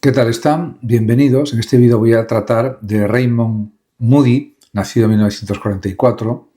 ¿Qué tal están? Bienvenidos. En este vídeo voy a tratar de Raymond Moody, nacido en 1944,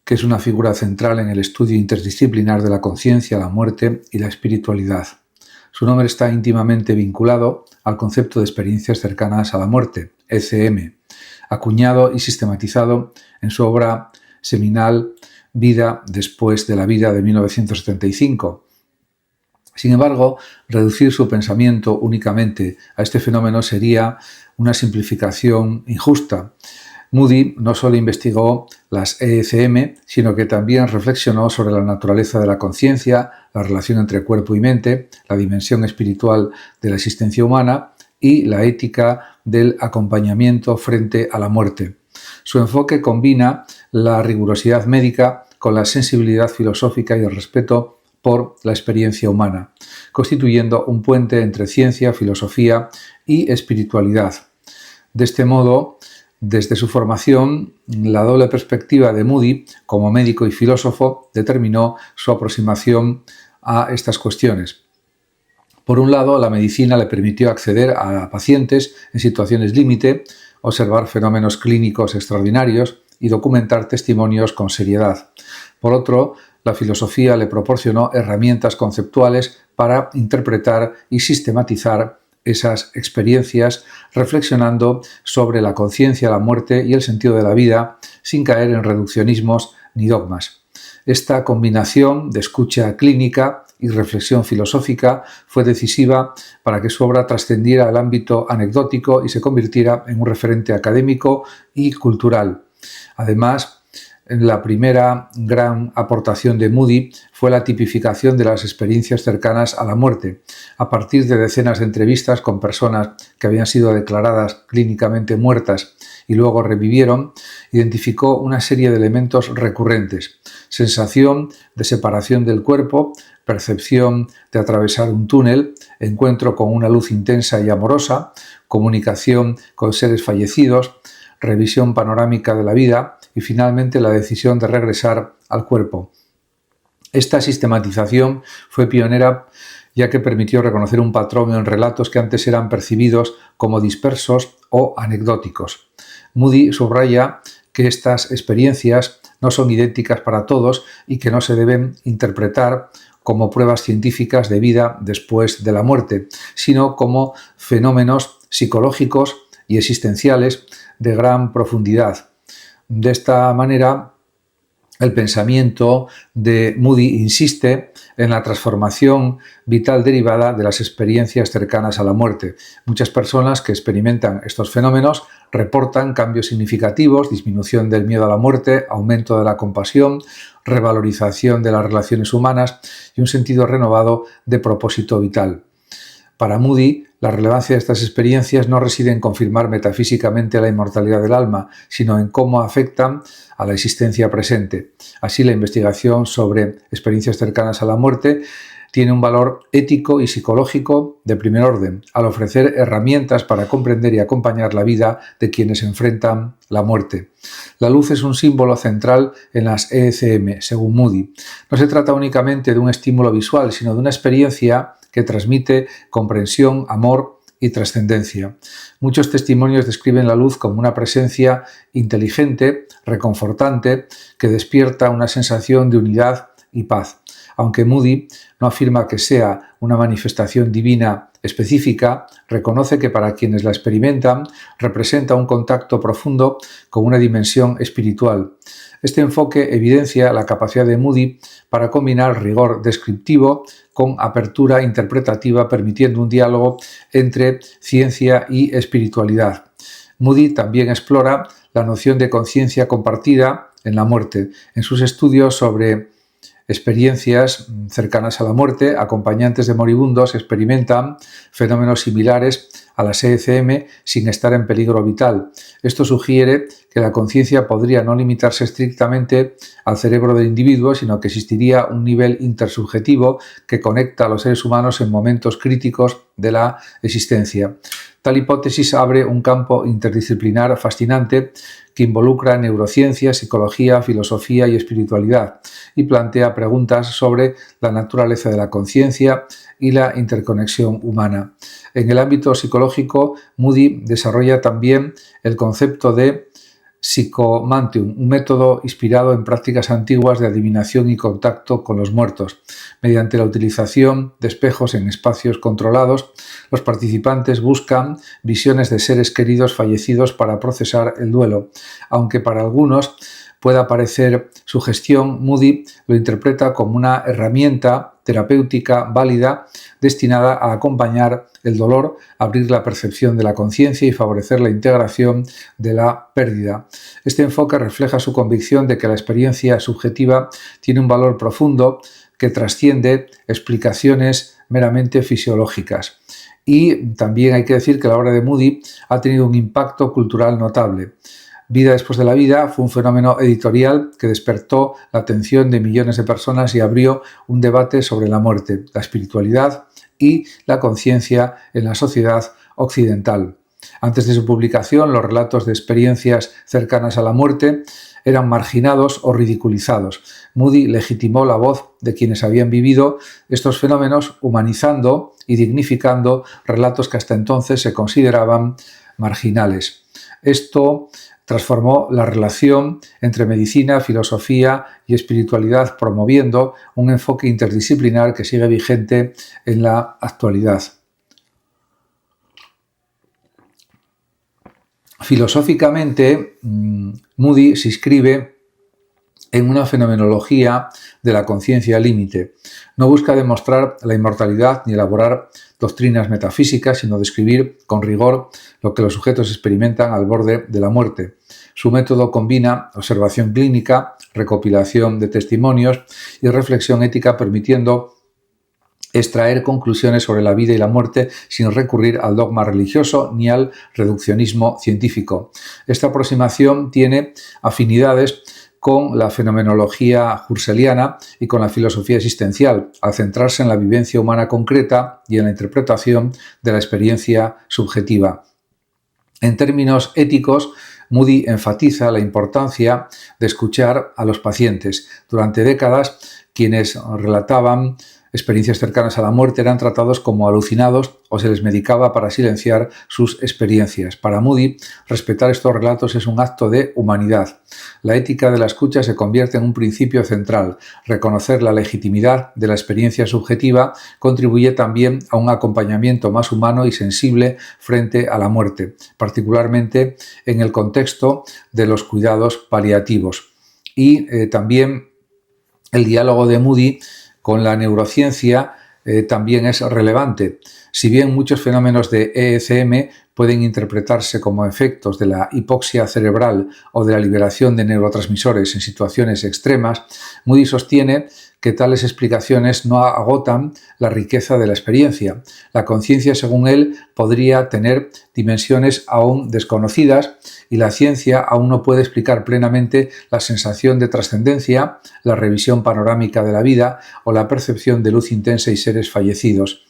que es una figura central en el estudio interdisciplinar de la conciencia, la muerte y la espiritualidad. Su nombre está íntimamente vinculado al concepto de experiencias cercanas a la muerte, ECM, acuñado y sistematizado en su obra seminal Vida después de la vida de 1975. Sin embargo, reducir su pensamiento únicamente a este fenómeno sería una simplificación injusta. Moody no solo investigó las ECM, sino que también reflexionó sobre la naturaleza de la conciencia, la relación entre cuerpo y mente, la dimensión espiritual de la existencia humana y la ética del acompañamiento frente a la muerte. Su enfoque combina la rigurosidad médica con la sensibilidad filosófica y el respeto por la experiencia humana, constituyendo un puente entre ciencia, filosofía y espiritualidad. De este modo, desde su formación, la doble perspectiva de Moody como médico y filósofo determinó su aproximación a estas cuestiones. Por un lado, la medicina le permitió acceder a pacientes en situaciones límite, observar fenómenos clínicos extraordinarios y documentar testimonios con seriedad. Por otro, la filosofía le proporcionó herramientas conceptuales para interpretar y sistematizar esas experiencias, reflexionando sobre la conciencia, la muerte y el sentido de la vida, sin caer en reduccionismos ni dogmas. Esta combinación de escucha clínica y reflexión filosófica fue decisiva para que su obra trascendiera el ámbito anecdótico y se convirtiera en un referente académico y cultural. Además, la primera gran aportación de Moody fue la tipificación de las experiencias cercanas a la muerte. A partir de decenas de entrevistas con personas que habían sido declaradas clínicamente muertas y luego revivieron, identificó una serie de elementos recurrentes: sensación de separación del cuerpo, percepción de atravesar un túnel, encuentro con una luz intensa y amorosa, comunicación con seres fallecidos, revisión panorámica de la vida y finalmente la decisión de regresar al cuerpo. Esta sistematización fue pionera, ya que permitió reconocer un patrón en relatos que antes eran percibidos como dispersos o anecdóticos. Moody subraya que estas experiencias no son idénticas para todos y que no se deben interpretar como pruebas científicas de vida después de la muerte, sino como fenómenos psicológicos y existenciales de gran profundidad. De esta manera, el pensamiento de Moody insiste en la transformación vital derivada de las experiencias cercanas a la muerte. Muchas personas que experimentan estos fenómenos reportan cambios significativos: disminución del miedo a la muerte, aumento de la compasión, revalorización de las relaciones humanas y un sentido renovado de propósito vital. Para Moody, la relevancia de estas experiencias no reside en confirmar metafísicamente la inmortalidad del alma, sino en cómo afectan a la existencia presente. Así, la investigación sobre experiencias cercanas a la muerte tiene un valor ético y psicológico de primer orden, al ofrecer herramientas para comprender y acompañar la vida de quienes enfrentan la muerte. La luz es un símbolo central en las ECM, según Moody. No se trata únicamente de un estímulo visual, sino de una experiencia que transmite comprensión, amor y trascendencia. Muchos testimonios describen la luz como una presencia inteligente, reconfortante, que despierta una sensación de unidad y paz. Aunque Moody no afirma que sea una manifestación divina específica, reconoce que para quienes la experimentan representa un contacto profundo con una dimensión espiritual. Este enfoque evidencia la capacidad de Moody para combinar rigor descriptivo con apertura interpretativa, permitiendo un diálogo entre ciencia y espiritualidad. Moody también explora la noción de conciencia compartida en la muerte. En sus estudios sobre experiencias cercanas a la muerte, acompañantes de moribundos experimentan fenómenos similares a las ECM sin estar en peligro vital. Esto sugiere que la conciencia podría no limitarse estrictamente al cerebro del individuo, sino que existiría un nivel intersubjetivo que conecta a los seres humanos en momentos críticos de la existencia. Tal hipótesis abre un campo interdisciplinar fascinante que involucra neurociencia, psicología, filosofía y espiritualidad, y plantea preguntas sobre la naturaleza de la conciencia, y la interconexión humana. En el ámbito psicológico, Moody desarrolla también el concepto de Psychomantium, un método inspirado en prácticas antiguas de adivinación y contacto con los muertos. Mediante la utilización de espejos en espacios controlados, los participantes buscan visiones de seres queridos fallecidos para procesar el duelo. Aunque para algunos pueda parecer sugestión, Moody lo interpreta como una herramienta terapéutica válida destinada a acompañar el dolor, abrir la percepción de la conciencia y favorecer la integración de la pérdida. Este enfoque refleja su convicción de que la experiencia subjetiva tiene un valor profundo que trasciende explicaciones meramente fisiológicas. Y también hay que decir que la obra de Moody ha tenido un impacto cultural notable. Vida después de la vida fue un fenómeno editorial que despertó la atención de millones de personas y abrió un debate sobre la muerte, la espiritualidad y la conciencia en la sociedad occidental. Antes de su publicación, los relatos de experiencias cercanas a la muerte eran marginados o ridiculizados. Moody legitimó la voz de quienes habían vivido estos fenómenos, humanizando y dignificando relatos que hasta entonces se consideraban marginales. Esto transformó la relación entre medicina, filosofía y espiritualidad, promoviendo un enfoque interdisciplinar que sigue vigente en la actualidad. Filosóficamente, Moody se inscribe en una fenomenología de la conciencia límite. No busca demostrar la inmortalidad ni elaborar doctrinas metafísicas, sino describir con rigor lo que los sujetos experimentan al borde de la muerte. Su método combina observación clínica, recopilación de testimonios y reflexión ética, permitiendo extraer conclusiones sobre la vida y la muerte sin recurrir al dogma religioso ni al reduccionismo científico. Esta aproximación tiene afinidades con la fenomenología husserliana y con la filosofía existencial, al centrarse en la vivencia humana concreta y en la interpretación de la experiencia subjetiva. En términos éticos, Moody enfatiza la importancia de escuchar a los pacientes. Durante décadas, quienes relataban experiencias cercanas a la muerte eran tratados como alucinados o se les medicaba para silenciar sus experiencias. Para Moody, respetar estos relatos es un acto de humanidad. La ética de la escucha se convierte en un principio central. Reconocer la legitimidad de la experiencia subjetiva contribuye también a un acompañamiento más humano y sensible frente a la muerte, particularmente en el contexto de los cuidados paliativos. Y también el diálogo de Moody con la neurociencia también es relevante. Si bien muchos fenómenos de EECM pueden interpretarse como efectos de la hipoxia cerebral o de la liberación de neurotransmisores en situaciones extremas, Moody sostiene que tales explicaciones no agotan la riqueza de la experiencia. La conciencia, según él, podría tener dimensiones aún desconocidas y la ciencia aún no puede explicar plenamente la sensación de trascendencia, la revisión panorámica de la vida o la percepción de luz intensa y seres fallecidos.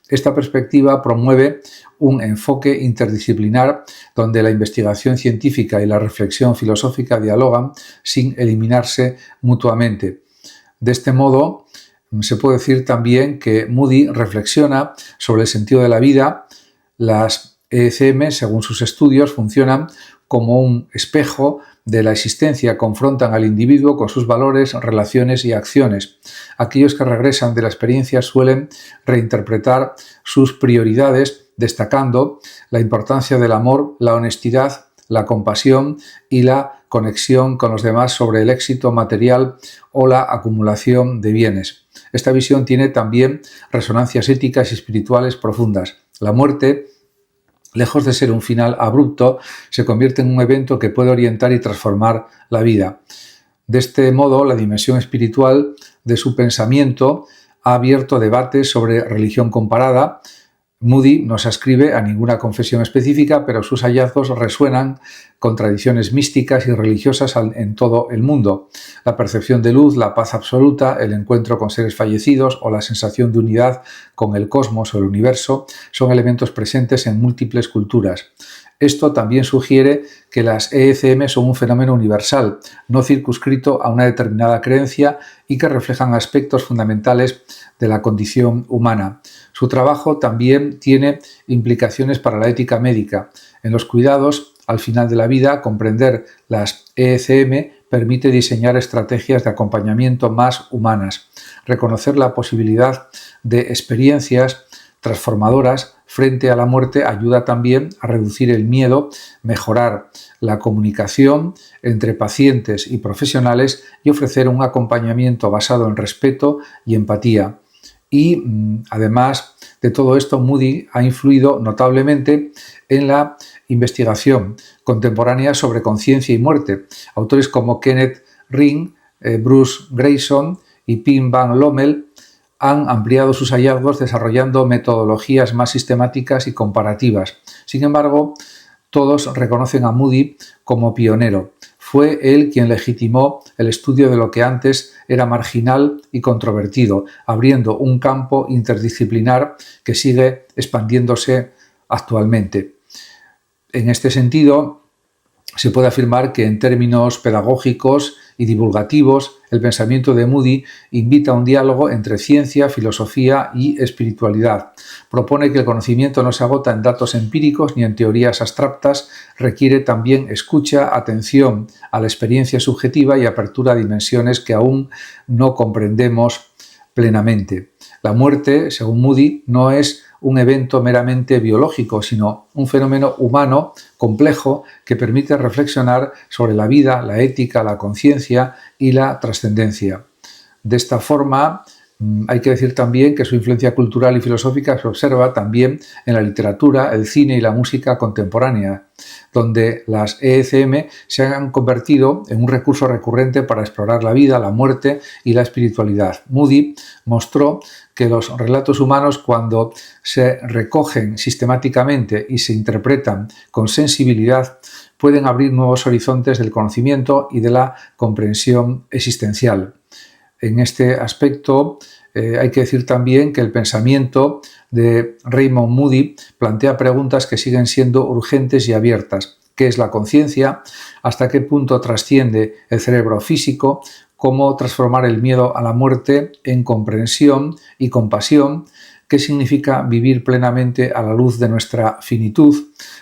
Esta perspectiva promueve un enfoque interdisciplinar donde la investigación científica y la reflexión filosófica dialogan sin eliminarse mutuamente. De este modo, se puede decir también que Moody reflexiona sobre el sentido de la vida. Las EECM, según sus estudios, funcionan como un espejo de la existencia, confrontan al individuo con sus valores, relaciones y acciones. Aquellos que regresan de la experiencia suelen reinterpretar sus prioridades, destacando la importancia del amor, la honestidad, la compasión y la conexión con los demás sobre el éxito material o la acumulación de bienes. Esta visión tiene también resonancias éticas y espirituales profundas. La muerte, lejos de ser un final abrupto, se convierte en un evento que puede orientar y transformar la vida. De este modo, la dimensión espiritual de su pensamiento ha abierto debates sobre religión comparada. Moody no se ascribe a ninguna confesión específica, pero sus hallazgos resuenan con tradiciones místicas y religiosas en todo el mundo. La percepción de luz, la paz absoluta, el encuentro con seres fallecidos o la sensación de unidad con el cosmos o el universo son elementos presentes en múltiples culturas. Esto también sugiere que las ECM son un fenómeno universal, no circunscrito a una determinada creencia y que reflejan aspectos fundamentales de la condición humana. Su trabajo también tiene implicaciones para la ética médica. En los cuidados, al final de la vida, comprender las ECM permite diseñar estrategias de acompañamiento más humanas, reconocer la posibilidad de experiencias transformadoras frente a la muerte ayuda también a reducir el miedo, mejorar la comunicación entre pacientes y profesionales y ofrecer un acompañamiento basado en respeto y empatía. Y además de todo esto, Moody ha influido notablemente en la investigación contemporánea sobre conciencia y muerte. Autores como Kenneth Ring, Bruce Grayson y Pim Van Lommel han ampliado sus hallazgos desarrollando metodologías más sistemáticas y comparativas. Sin embargo, todos reconocen a Moody como pionero. Fue él quien legitimó el estudio de lo que antes era marginal y controvertido, abriendo un campo interdisciplinar que sigue expandiéndose actualmente. En este sentido, se puede afirmar que en términos pedagógicos y divulgativos, el pensamiento de Moody invita a un diálogo entre ciencia, filosofía y espiritualidad. Propone que el conocimiento no se agota en datos empíricos ni en teorías abstractas, requiere también escucha, atención a la experiencia subjetiva y apertura a dimensiones que aún no comprendemos plenamente. La muerte, según Moody, no es un evento meramente biológico, sino un fenómeno humano complejo que permite reflexionar sobre la vida, la ética, la conciencia y la trascendencia. De esta forma, hay que decir también que su influencia cultural y filosófica se observa también en la literatura, el cine y la música contemporánea, donde las ECM se han convertido en un recurso recurrente para explorar la vida, la muerte y la espiritualidad. Moody mostró que los relatos humanos, cuando se recogen sistemáticamente y se interpretan con sensibilidad, pueden abrir nuevos horizontes del conocimiento y de la comprensión existencial. En este aspecto, hay que decir también que el pensamiento de Raymond Moody plantea preguntas que siguen siendo urgentes y abiertas. ¿Qué es la conciencia? ¿Hasta qué punto trasciende el cerebro físico? ¿Cómo transformar el miedo a la muerte en comprensión y compasión? ¿Qué significa vivir plenamente a la luz de nuestra finitud?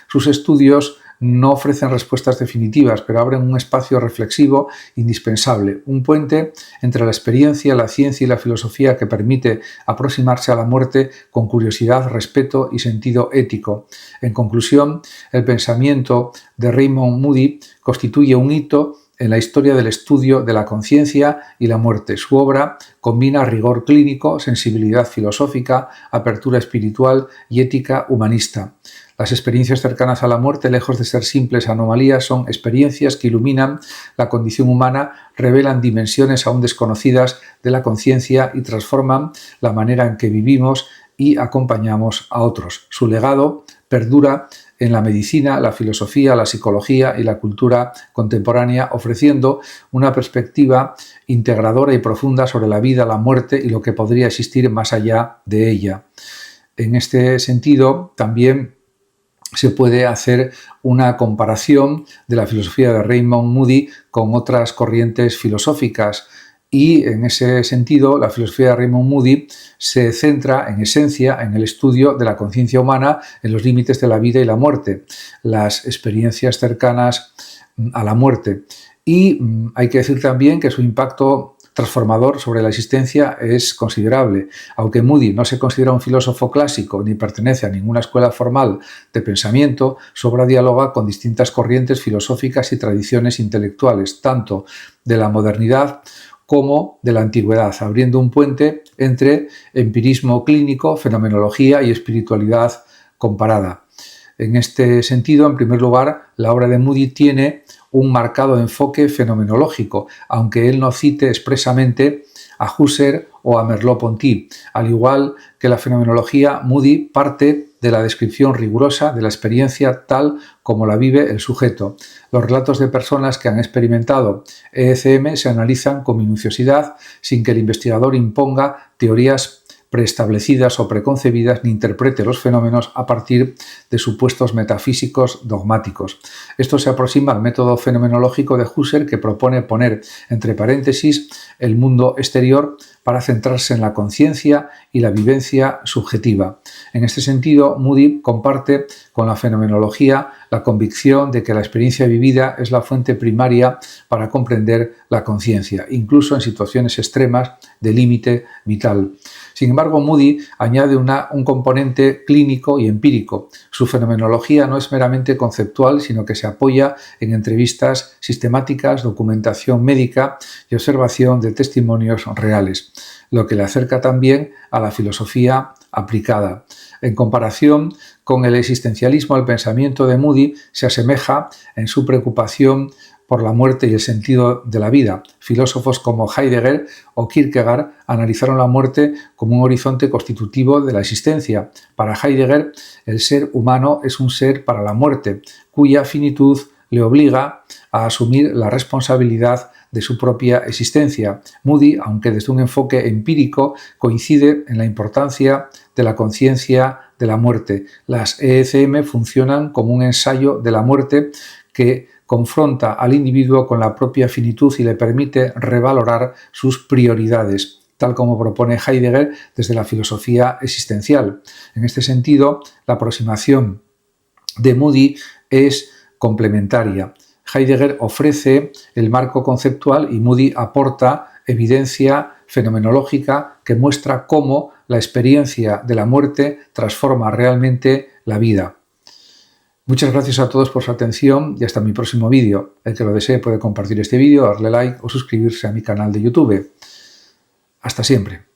Sus estudios no ofrecen respuestas definitivas, pero abren un espacio reflexivo indispensable, un puente entre la experiencia, la ciencia y la filosofía que permite aproximarse a la muerte con curiosidad, respeto y sentido ético. En conclusión, el pensamiento de Raymond Moody constituye un hito en la historia del estudio de la conciencia y la muerte. Su obra combina rigor clínico, sensibilidad filosófica, apertura espiritual y ética humanista. Las experiencias cercanas a la muerte, lejos de ser simples anomalías, son experiencias que iluminan la condición humana, revelan dimensiones aún desconocidas de la conciencia y transforman la manera en que vivimos y acompañamos a otros. Su legado perdura en la medicina, la filosofía, la psicología y la cultura contemporánea, ofreciendo una perspectiva integradora y profunda sobre la vida, la muerte y lo que podría existir más allá de ella. En este sentido, también se puede hacer una comparación de la filosofía de Raymond Moody con otras corrientes filosóficas y en ese sentido la filosofía de Raymond Moody se centra en esencia en el estudio de la conciencia humana en los límites de la vida y la muerte, las experiencias cercanas a la muerte. Y hay que decir también que su impacto transformador sobre la existencia es considerable. Aunque Moody no se considera un filósofo clásico ni pertenece a ninguna escuela formal de pensamiento, su obra dialoga con distintas corrientes filosóficas y tradiciones intelectuales, tanto de la modernidad como de la antigüedad, abriendo un puente entre empirismo clínico, fenomenología y espiritualidad comparada. En este sentido, en primer lugar, la obra de Moody tiene un marcado enfoque fenomenológico, aunque él no cite expresamente a Husserl o a Merleau-Ponty. Al igual que la fenomenología, Moody parte de la descripción rigurosa de la experiencia tal como la vive el sujeto. Los relatos de personas que han experimentado ECM se analizan con minuciosidad sin que el investigador imponga teorías preestablecidas o preconcebidas ni interprete los fenómenos a partir de supuestos metafísicos dogmáticos. Esto se aproxima al método fenomenológico de Husserl, que propone poner entre paréntesis el mundo exterior para centrarse en la conciencia y la vivencia subjetiva. En este sentido, Moody comparte con la fenomenología la convicción de que la experiencia vivida es la fuente primaria para comprender la conciencia, incluso en situaciones extremas de límite vital. Sin embargo, Moody añade un componente clínico y empírico. Su fenomenología no es meramente conceptual, sino que se apoya en entrevistas sistemáticas, documentación médica y observación de testimonios reales, lo que le acerca también a la filosofía aplicada. En comparación con el existencialismo, el pensamiento de Moody se asemeja en su preocupación por la muerte y el sentido de la vida. Filósofos como Heidegger o Kierkegaard analizaron la muerte como un horizonte constitutivo de la existencia. Para Heidegger, el ser humano es un ser para la muerte, cuya finitud le obliga a asumir la responsabilidad de su propia existencia. Moody, aunque desde un enfoque empírico, coincide en la importancia de la conciencia de la muerte. Las ECM funcionan como un ensayo de la muerte que confronta al individuo con la propia finitud y le permite revalorar sus prioridades, tal como propone Heidegger desde la filosofía existencial. En este sentido, la aproximación de Moody es complementaria. Heidegger ofrece el marco conceptual y Moody aporta evidencia fenomenológica que muestra cómo la experiencia de la muerte transforma realmente la vida. Muchas gracias a todos por su atención y hasta mi próximo vídeo. El que lo desee puede compartir este vídeo, darle like o suscribirse a mi canal de YouTube. Hasta siempre.